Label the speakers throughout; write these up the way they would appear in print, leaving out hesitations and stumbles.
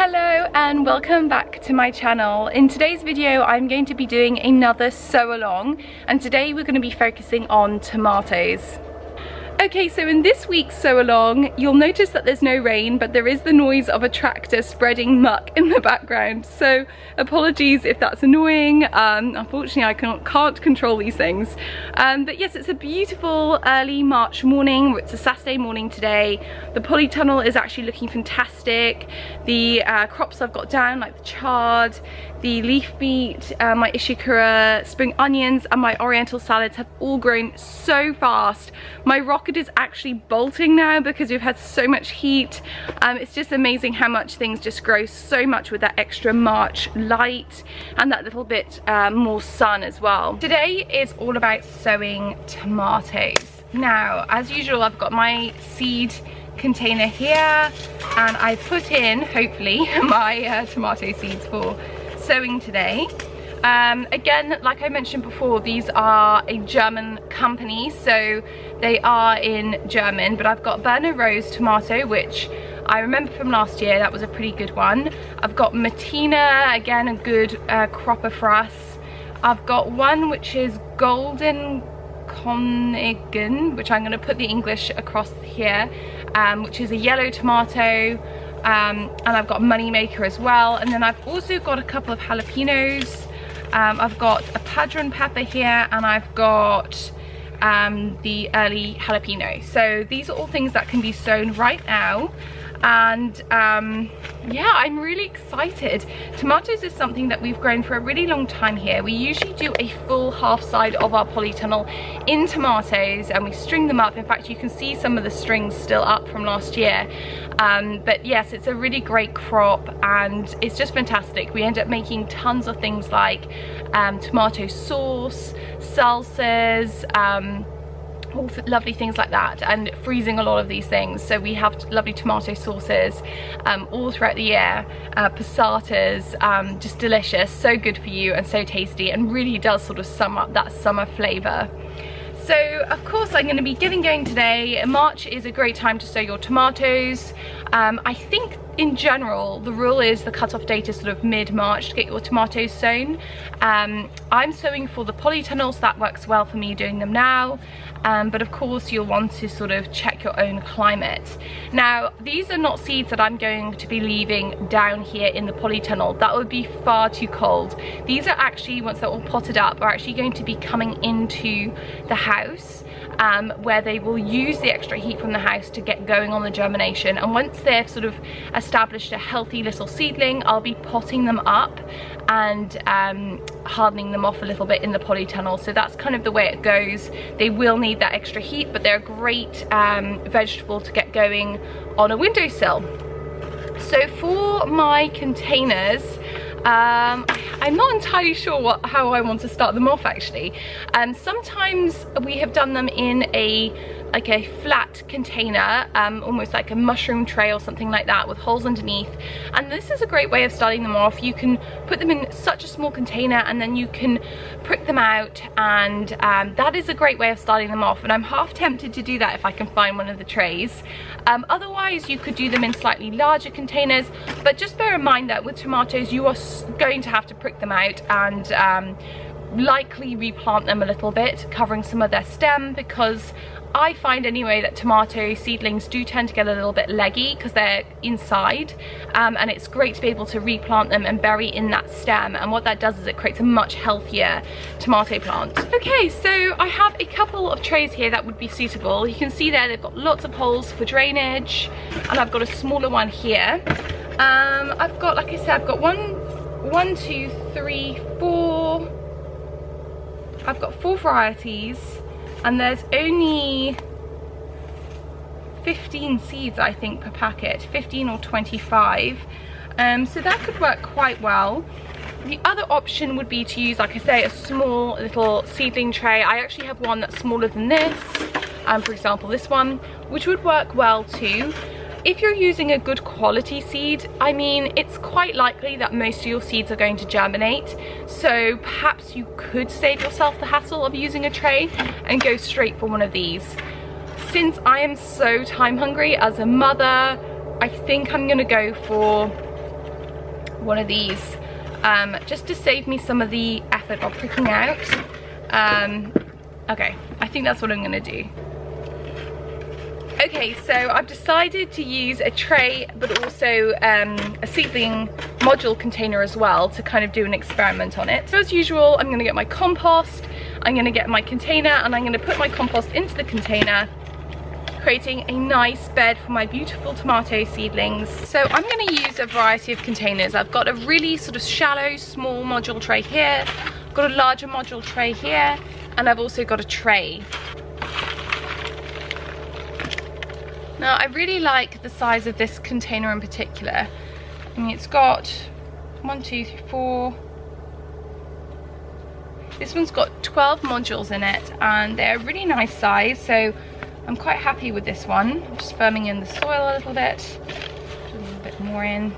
Speaker 1: Hello and welcome back to my channel. In today's video I'm going to be doing another sew along, and today we're going to be focusing on tomatoes. Okay, so in this week's sew along, you'll notice that there's no rain, but there is the noise of a tractor spreading muck in the background. So apologies if that's annoying. Unfortunately, I can't control these things. But yes, it's a beautiful early March morning. It's a Saturday morning today. The polytunnel is actually looking fantastic. The crops I've got down, like the chard, the leaf beet, my ishikura, spring onions, and my oriental salads have all grown so fast. My rocket is actually bolting now because we've had so much heat. It's just amazing how much things just grow so much with that extra March light and that little bit more sun as well. Today is all about sowing tomatoes. Now, as usual, I've got my seed container here and I put in, hopefully, my tomato seeds for sowing today. Again, like I mentioned before, these are a German company, so they are in German, but I've got Burner Rose tomato, which I remember from last year. That was a pretty good one. I've got Matina, again a good cropper for us. I've got one which is Golden Konigen, which I'm going to put the English across here, which is a yellow tomato. And I've got Moneymaker as well, and then I've also got a couple of jalapenos. I've got a padron pepper here, and I've got the early jalapeno. So these are all things that can be sown right now, and yeah, I'm really excited. Tomatoes is something that we've grown for a really long time here. We usually do a full half side of our polytunnel in tomatoes and we string them up. In fact, you can see some of the strings still up from last year. But yes, it's a really great crop and it's just fantastic. We end up making tons of things like tomato sauce, salsas, all lovely things like that, and freezing a lot of these things. So we have lovely tomato sauces all throughout the year, passatas, just delicious, so good for you and so tasty, and really does sort of sum up that summer flavour. So of course I'm going to be getting going today. March is a great time to sow your tomatoes. I think in general the rule is the cut-off date is sort of mid-March to get your tomatoes sown. I'm sowing for the polytunnel, so that works well for me doing them now. But of course you'll want to sort of check your own climate. Now, these are not seeds that I'm going to be leaving down here in the polytunnel. That would be far too cold. These are actually, once they're all potted up, are actually going to be coming into the house, where they will use the extra heat from the house to get going on the germination. And once they've sort of established a healthy little seedling, I'll be potting them up and hardening them off a little bit in the polytunnel. So that's kind of the way it goes. They will need that extra heat, but they're a great vegetable to get going on a windowsill. So for my containers, I'm not entirely sure how I want to start them off actually. Sometimes we have done them in a flat container, almost like a mushroom tray or something like that with holes underneath, and this is a great way of starting them off. You can put them in such a small container and then you can prick them out, and that is a great way of starting them off, and I'm half tempted to do that if I can find one of the trays. Otherwise you could do them in slightly larger containers, but just bear in mind that with tomatoes you are going to have to prick them out and likely replant them a little bit, covering some of their stem, because I find anyway that tomato seedlings do tend to get a little bit leggy because they're inside, and it's great to be able to replant them and bury in that stem, and what that does is it creates a much healthier tomato plant. Okay, so I have a couple of trays here that would be suitable. You can see there they've got lots of holes for drainage, and I've got a smaller one here. I've got, like I said, I've got one, two, three, four. I've got 4 varieties, and there's only 15 seeds I think per packet, 15 or 25, so that could work quite well. The other option would be to use, like I say, a small little seedling tray. I actually have one that's smaller than this, for example this one, which would work well too. If you're using a good quality seed, I mean, it's quite likely that most of your seeds are going to germinate, so perhaps you could save yourself the hassle of using a tray and go straight for one of these. Since I am so time hungry as a mother, I think I'm gonna go for one of these, just to save me some of the effort of pricking out. Okay, I think that's what I'm gonna do. Okay, so I've decided to use a tray, but also a seedling module container as well, to kind of do an experiment on it. So as usual, I'm gonna get my compost, I'm gonna get my container, and I'm gonna put my compost into the container, creating a nice bed for my beautiful tomato seedlings. So I'm gonna use a variety of containers. I've got a really sort of shallow, small module tray here, I've got a larger module tray here, and I've also got a tray. Now, I really like the size of this container in particular. I mean, it's got 1, 2, 3, 4. This one's got 12 modules in it, and they're a really nice size, so I'm quite happy with this one. I'm just firming in the soil a little bit, a little bit more in.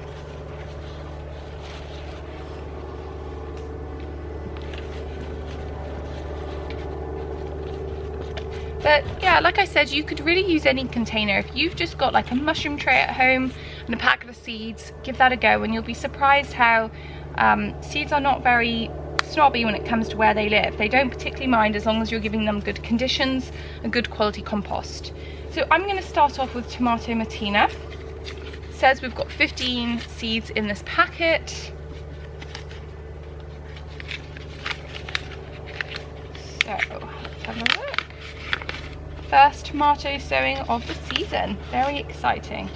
Speaker 1: But yeah, like I said, you could really use any container. If you've just got like a mushroom tray at home and a packet of seeds, give that a go, and you'll be surprised how seeds are not very snobby when it comes to where they live. They don't particularly mind as long as you're giving them good conditions and good quality compost. So I'm going to start off with Tomato Matina. It says we've got 15 seeds in this packet. So let's have a look. First tomato sowing of the season. Very exciting.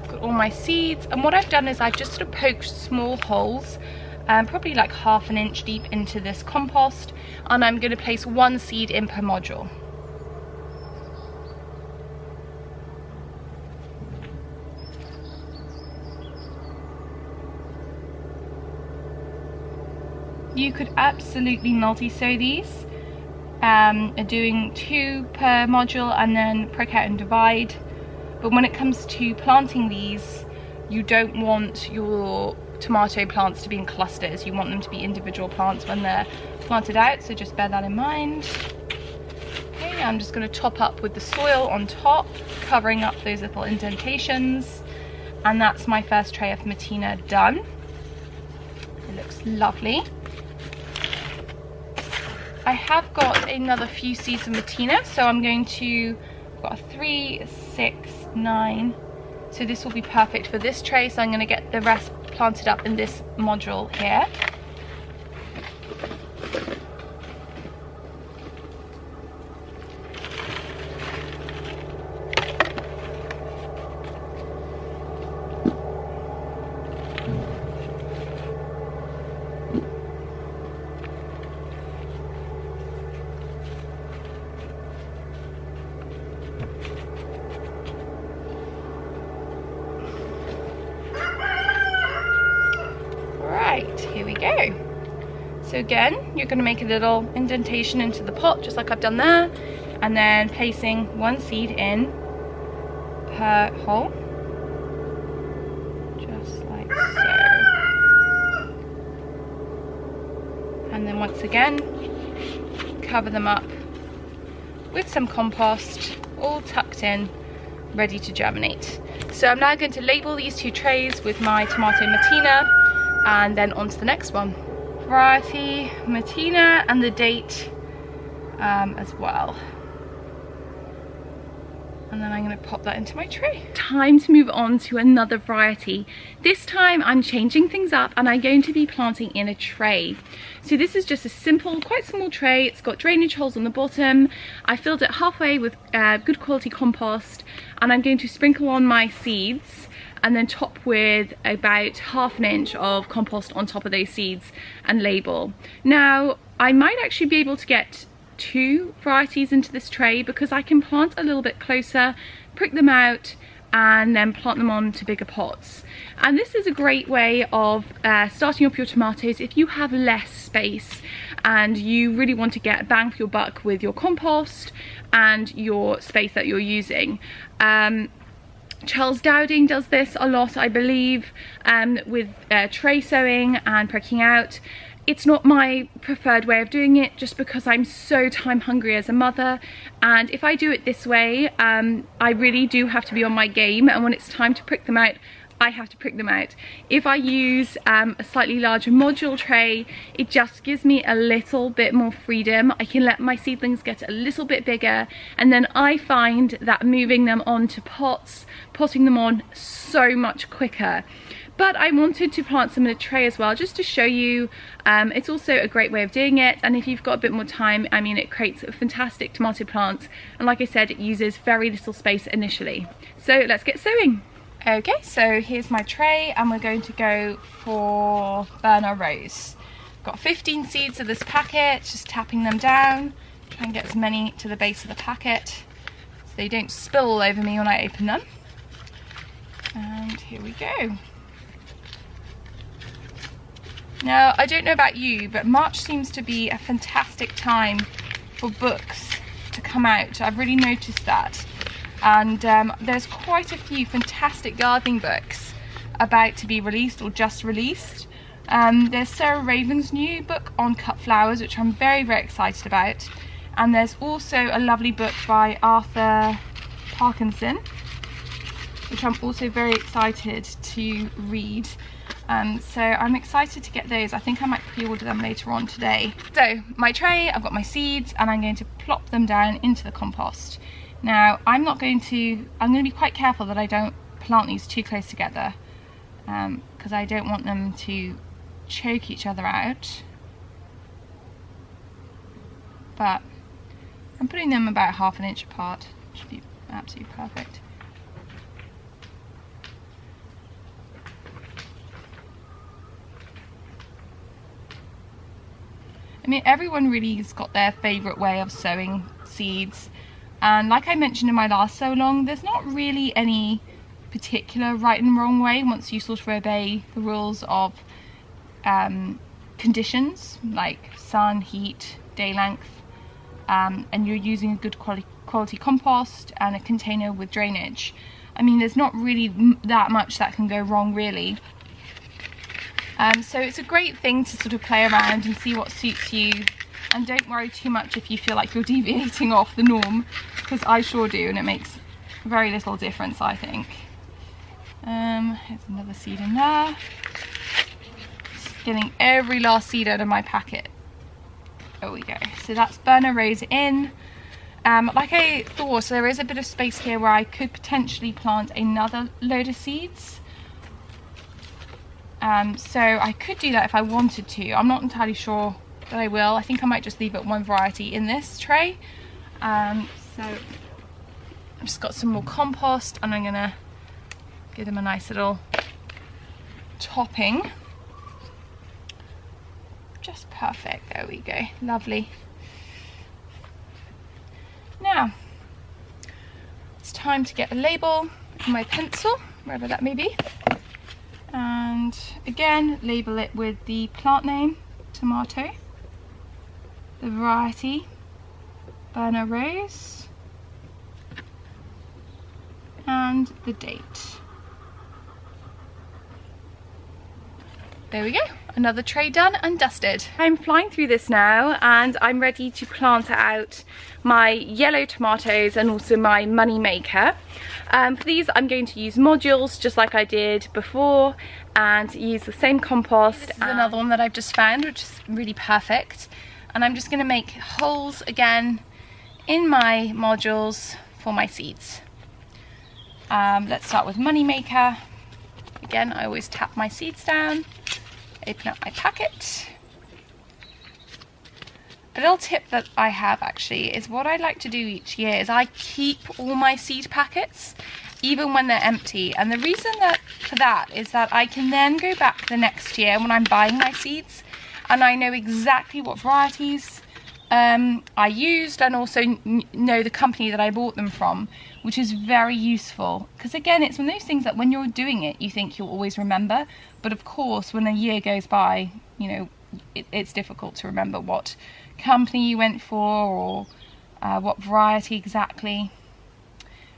Speaker 1: Got all my seeds, and what I've done is I've just sort of poked small holes, probably like 1/2 inch deep into this compost, and I'm going to place 1 seed in per module. You could absolutely multi-sow these. Doing 2 per module and then prick out and divide, but when it comes to planting these, you don't want your tomato plants to be in clusters. You want them to be individual plants when they're planted out, so just bear that in mind. Okay, I'm just going to top up with the soil on top, covering up those little indentations, and that's my first tray of Matina done. It looks lovely. I have got another few seeds of Matina, so I'm going to, I've got a 3, 6, 9, so this will be perfect for this tray, so I'm going to get the rest planted up in this module here. Here we go. So again, you're going to make a little indentation into the pot, just like I've done there, and then placing 1 seed in per hole, just like so. And then once again, cover them up with some compost, all tucked in, ready to germinate. So I'm now going to label these 2 trays with my Tomato Matina, and then on to the next one. Variety Matina, and the date as well. And then I'm going to pop that into my tray. Time to move on to another variety. This time I'm changing things up, and I'm going to be planting in a tray. So this is just a simple, quite small tray. It's got drainage holes on the bottom. I filled it halfway with good quality compost, and I'm going to sprinkle on my seeds and then top with about 1/2 inch of compost on top of those seeds and label. Now, I might actually be able to get 2 varieties into this tray, because I can plant a little bit closer, prick them out, and then plant them onto bigger pots. And this is a great way of starting off your tomatoes if you have less space and you really want to get bang for your buck with your compost and your space that you're using. Charles Dowding does this a lot, I believe, with tray sowing and pricking out. It's not my preferred way of doing it, just because I'm so time hungry as a mother, and if I do it this way, I really do have to be on my game, and when it's time to prick them out, I have to prick them out. If I use a slightly larger module tray, it just gives me a little bit more freedom. I can let my seedlings get a little bit bigger, and then I find that moving them onto pots, potting them on so much quicker. But I wanted to plant some in a tray as well, just to show you. It's also a great way of doing it, and if you've got a bit more time, I mean, it creates a fantastic tomato plant, and like I said, it uses very little space initially. So let's get sowing. Okay, so here's my tray, and we're going to go for Burner Rose. Got 15 seeds of this packet, just tapping them down, try and get as many to the base of the packet so they don't spill all over me when I open them. And here we go. Now, I don't know about you, but March seems to be a fantastic time for books to come out. I've really noticed that. And there's quite a few fantastic gardening books about to be released or just released. There's Sarah Raven's new book on cut flowers, which I'm very, very excited about. And there's also a lovely book by Arthur Parkinson, which I'm also very excited to read. So I'm excited to get those. I think I might pre-order them later on today. So my tray, I've got my seeds, and I'm going to plop them down into the compost. Now I'm going to be quite careful that I don't plant these too close together, because I don't want them to choke each other out. But I'm putting them about ½ an inch apart. Should be absolutely perfect. I mean, everyone really has got their favourite way of sowing seeds, and like I mentioned in my last sow along, there's not really any particular right and wrong way once you sort of obey the rules of conditions like sun, heat, day length, and you're using a good quality compost and a container with drainage. I mean, there's not really that much that can go wrong really. So it's a great thing to sort of play around and see what suits you, and don't worry too much if you feel like you're deviating off the norm, because I sure do, and it makes very little difference, I think. Here's another seed in there. Just getting every last seed out of my packet. There we go. So that's Burner Rose in. Like I thought, so there is a bit of space here where I could potentially plant another load of seeds. So I could do that if I wanted to. I'm not entirely sure that I will. I think I might just leave it one variety in this tray. So I've just got some more compost, and I'm gonna give them a nice little topping. Just perfect. There we go. Lovely. Now it's time to get a label and my pencil, wherever that may be. And again, label it with the plant name, tomato, the variety, Burner Rose, and the date. There we go, another tray done and dusted. I'm flying through this now, and I'm ready to plant out my yellow tomatoes and also my money maker. For these I'm going to use modules just like I did before, and use the same compost. This is another one that I've just found, which is really perfect, and I'm just going to make holes again in my modules for my seeds. Let's start with money maker. Again, I always tap my seeds down, open up my packet. A little tip that I have actually is what I like to do each year is I keep all my seed packets even when they're empty, and the reason for that is that I can then go back the next year when I'm buying my seeds and I know exactly what varieties I used, and also know the company that I bought them from, which is very useful, because again, it's one of those things that when you're doing it you think you'll always remember, but of course when a year goes by, you know, it's difficult to remember what company you went for or what variety exactly.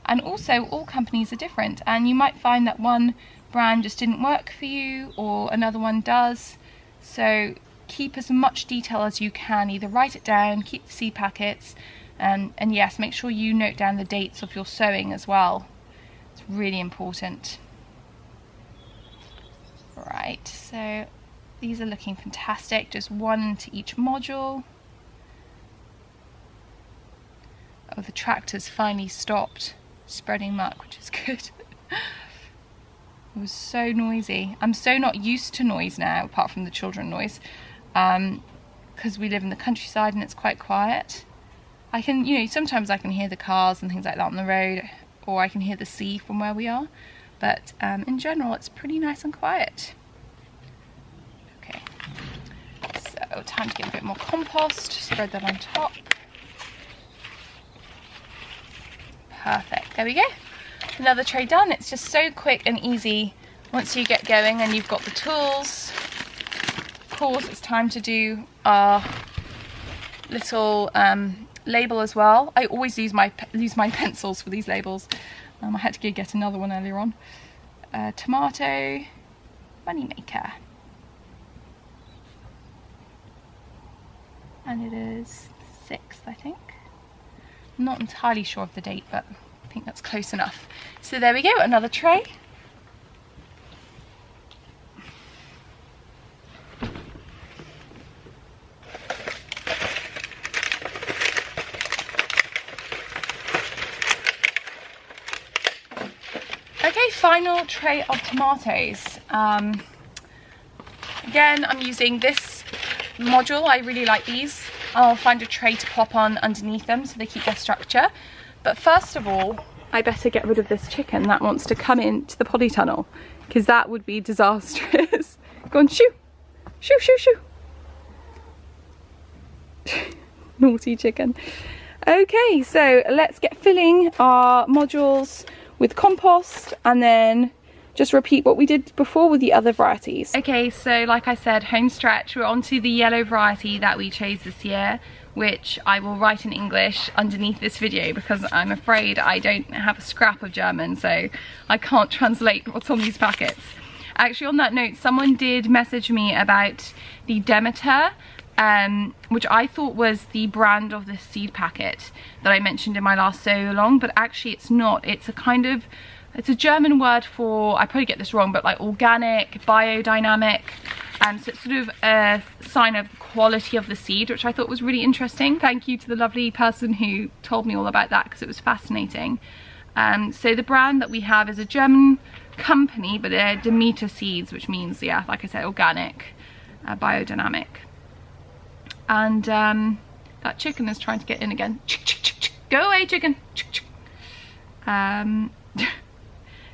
Speaker 1: And also all companies are different, and you might find that one brand just didn't work for you or another one does. So keep as much detail as you can, either write it down, keep the seed packets, and yes, make sure you note down the dates of your sowing as well. It's really important. Right, so these are looking fantastic, just one to each module. Oh, the tractor's finally stopped spreading muck, which is good. It was so noisy. I'm so not used to noise now, apart from the children noise, because we live in the countryside and it's quite quiet. I can, you know, sometimes I can hear the cars and things like that on the road, or I can hear the sea from where we are, but in general it's pretty nice and quiet. Okay, so time to get a bit more compost, spread that on top. Perfect, there we go. Another tray done. It's just so quick and easy once you get going and you've got the tools. Of course, it's time to do our little label as well. I always use my pencils for these labels. I had to go get another one earlier on. Tomato money maker, and it is 6th, I think. I'm not entirely sure of the date, but I think that's close enough. So there we go, another tray. Okay, final tray of tomatoes. Again, I'm using this module. I really like these. I'll find a tray to pop on underneath them so they keep their structure. But first of all, I better get rid of this chicken that wants to come into the polytunnel, because that would be disastrous. Go on, shoo! Shoo, shoo, shoo! Naughty chicken. Okay, so let's get filling our modules with compost and then just repeat what we did before with the other varieties. Okay, so like I said, home stretch. We're on to the yellow variety that we chose this year, which I will write in English underneath this video because I'm afraid I don't have a scrap of German, so I can't translate what's on these packets. Actually, on that note, someone did message me about the Demeter, which I thought was the brand of the seed packet that I mentioned in my last Sow-Along, but actually it's not. It's a kind of, it's a German word for, I probably get this wrong, but like organic, biodynamic. So it's sort of a sign of the quality of the seed, which I thought was really interesting. Thank you to the lovely person who told me all about that, because it was fascinating. So the brand that we have is a German company, but they're Demeter seeds, which means, yeah, like I said, organic, biodynamic. And that chicken is trying to get in again. Go away, chicken.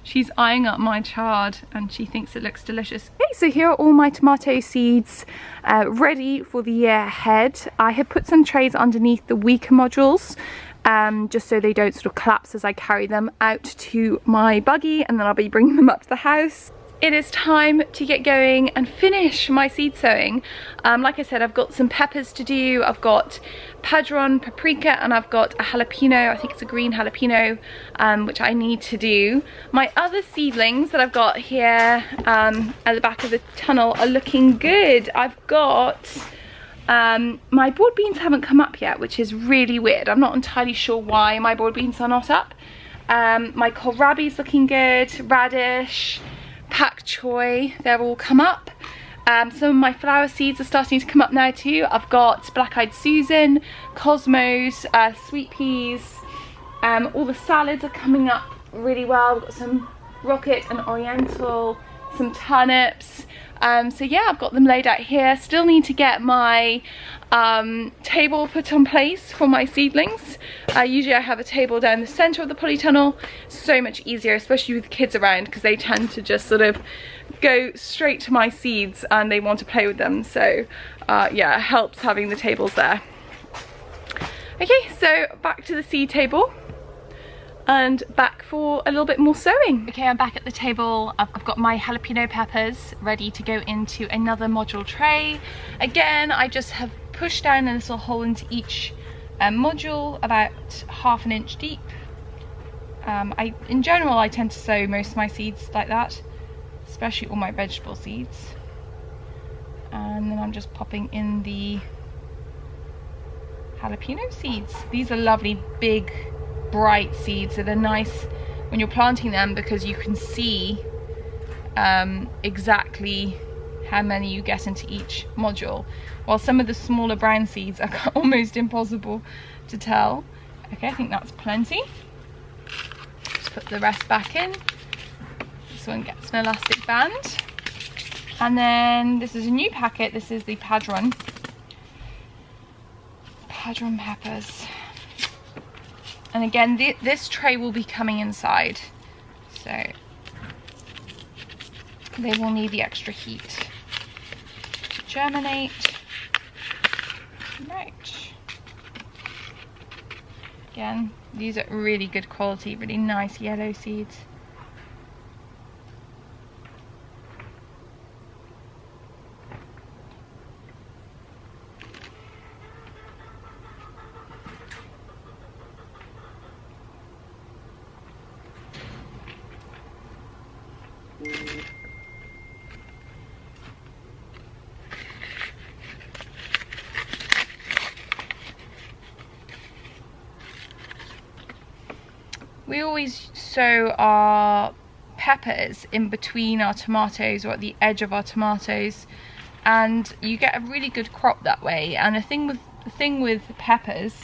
Speaker 1: She's eyeing up my chard and she thinks it looks delicious. Okay, so here are all my tomato seeds ready for the year ahead. I have put some trays underneath the weaker modules just so they don't sort of collapse as I carry them out to my buggy, and then I'll be bringing them up to the house. It is time to get going and finish my seed sowing. Like I said, I've got some peppers to do. I've got padron, paprika, and I've got a jalapeno. I think it's a green jalapeno, which I need to do. My other seedlings that I've got here at the back of the tunnel are looking good. I've got, my broad beans haven't come up yet, which is really weird. I'm not entirely sure why my broad beans are not up. My kohlrabi's looking good, radish, pak choy, they're all come up. Some of my flower seeds are starting to come up now too. I've got black-eyed Susan, cosmos, sweet peas. All the salads are coming up really well. We've got some rocket and oriental, some turnips. So yeah, I've got them laid out here. Still need to get my table put on place for my seedlings. Usually I have a table down the center of the polytunnel. So much easier, especially with kids around, because they tend to just sort of go straight to my seeds and they want to play with them. So yeah, it helps having the tables there. Okay, so back to the seed table and back for a little bit more sowing. Okay, I'm back at the table. I've got my jalapeno peppers ready to go into another module tray. Again, I just have pushed down a little hole into each module, about ½ an inch deep. In general, I tend to sow most of my seeds like that, especially all my vegetable seeds. And then I'm just popping in the jalapeno seeds. These are lovely, big, bright seeds, so they're nice when you're planting them because you can see exactly how many you get into each module, while some of the smaller brown seeds are almost impossible to tell. Okay, I think that's plenty. Just put the rest back in. This one gets an elastic band. And then this is a new packet. This is the Padron peppers. And again, this tray will be coming inside, so they will need the extra heat to germinate. Right. Again, these are really good quality, really nice yellow seeds. We always sow our peppers in between our tomatoes, or at the edge of our tomatoes, and you get a really good crop that way. And the thing with peppers,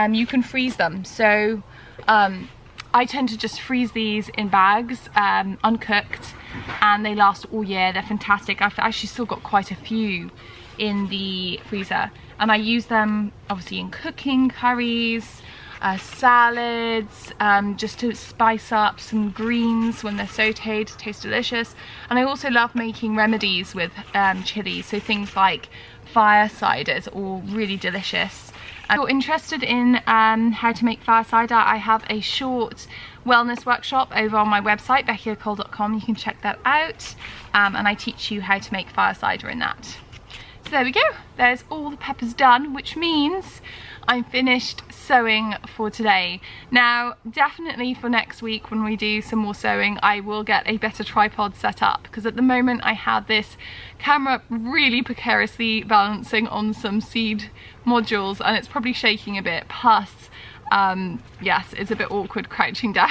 Speaker 1: you can freeze them. So I tend to just freeze these in bags, uncooked, and they last all year. They're fantastic. I've actually still got quite a few in the freezer, and I use them obviously in cooking, curries, salads, just to spice up some greens when they're sauteed to taste delicious. And I also love making remedies with chilies, so things like fire cider is all really delicious. If you're interested in how to make fire cider, I have a short wellness workshop over on my website, beckyoccole.com. You can check that out, and I teach you how to make fire cider in that. So there we go, there's all the peppers done, which means I'm finished sowing for today. Now, definitely for next week when we do some more sowing, I will get a better tripod set up, because at the moment I have this camera really precariously balancing on some seed modules, and it's probably shaking a bit. Plus, yes, it's a bit awkward crouching down.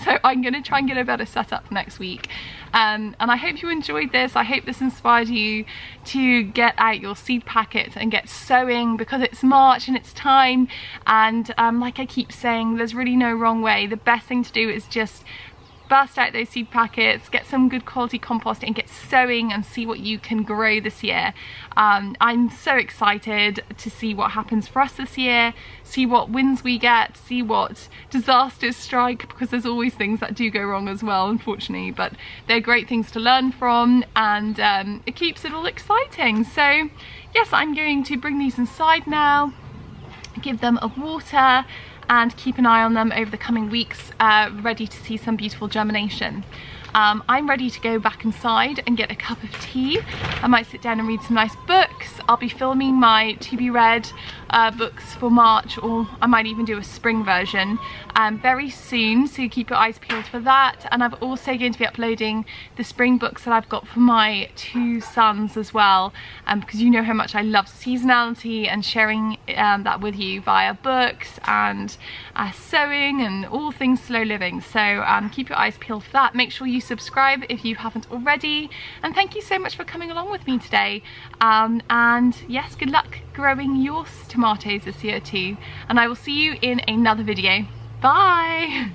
Speaker 1: So I'm going to try and get a better setup for next week. And I hope you enjoyed this. I hope this inspired you to get out your seed packets and get sowing, because it's March and it's time. And like I keep saying, there's really no wrong way. The best thing to do is just burst out those seed packets, get some good quality compost, and get sowing and see what you can grow this year. I'm so excited to see what happens for us this year, see what wins we get, see what disasters strike, because there's always things that do go wrong as well, unfortunately, but they're great things to learn from, and it keeps it all exciting. So yes, I'm going to bring these inside now, give them a water, and keep an eye on them over the coming weeks, ready to see some beautiful germination. I'm ready to go back inside and get a cup of tea. I might sit down and read some nice books. I'll be filming my to be read books for March, or I might even do a spring version very soon, so keep your eyes peeled for that. And I'm also going to be uploading the spring books that I've got for my two sons as well, because you know how much I love seasonality and sharing that with you via books and sewing and all things slow living. So keep your eyes peeled for that. Make sure you subscribe if you haven't already, and thank you so much for coming along with me today. And yes, good luck growing your tomatoes this year too, and I will see you in another video. Bye.